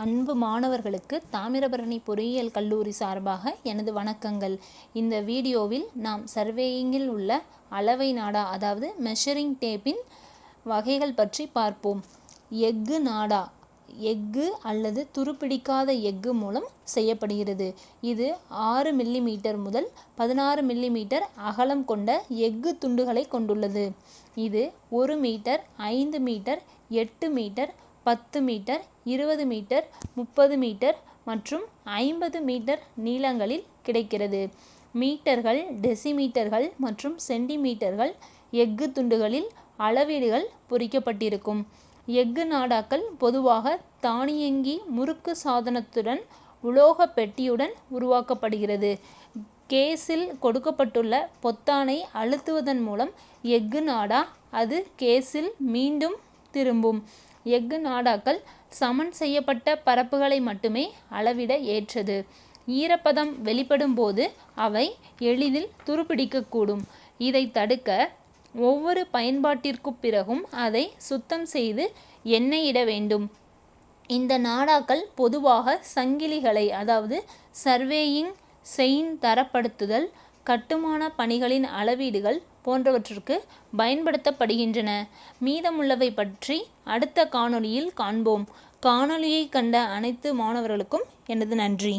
அன்பு மாணவர்களுக்கு தாமிரபரணி பொறியியல் கல்லூரி சார்பாக எனது வணக்கங்கள். இந்த வீடியோவில் நாம் சர்வேயிங்கில் உள்ள அளவை நாடா அதாவது மெஷரிங் டேப்பின் வகைகள் பற்றி பார்ப்போம். எஃகு நாடா எஃகு அல்லது துருப்பிடிக்காத எஃகு மூலம் செய்யப்படுகிறது. இது 6 மில்லிமீட்டர் முதல் 16 மில்லிமீட்டர் அகலம் கொண்ட எஃகு துண்டுகளை கொண்டுள்ளது. இது 1 metre, 5 metre, 8 metre, 10 metre, 20 metre, 30 metre மற்றும் 50 மீட்டர் நீளங்களில் கிடைக்கிறது. மீட்டர்கள், டெசிமீட்டர்கள் மற்றும் சென்டிமீட்டர்கள் எஃகு துண்டுகளில் அளவீடுகள் பொறிக்கப்பட்டிருக்கும். எஃகு நாடாக்கள் பொதுவாக தானியங்கி முறுக்கு சாதனத்துடன் உலோக பெட்டியுடன் உருவாக்கப்படுகிறது. கேஸில் கொடுக்கப்பட்டுள்ள பொத்தானை அழுத்துவதன் மூலம் எஃகு நாடா அது கேஸில் மீண்டும் திரும்பும். எஃகு நாடாக்கள் சமன் செய்யப்பட்ட பரப்புகளை மட்டுமே அளவிட ஏற்றது. ஈரப்பதம் வெளிப்படும் போது அவை எளிதில் துருப்பிடிக்கக்கூடும். இதை தடுக்க ஒவ்வொரு பயன்பாட்டிற்கு பிறகும் அதை சுத்தம் செய்து எண்ணெயிட வேண்டும். இந்த நாடாக்கள் பொதுவாக சங்கிலிகளை அதாவது சர்வேயிங், செயின் தரப்படுத்துதல், கட்டுமான பணிகளின் அளவீடுகள் போன்றவற்றிற்கு பயன்படுத்தப்படுகின்றன. மீதமுள்ளவை பற்றி அடுத்த காணொளியில் காண்போம். காணொளியை கண்ட அனைத்து மாணவர்களுக்கும் எனது நன்றி.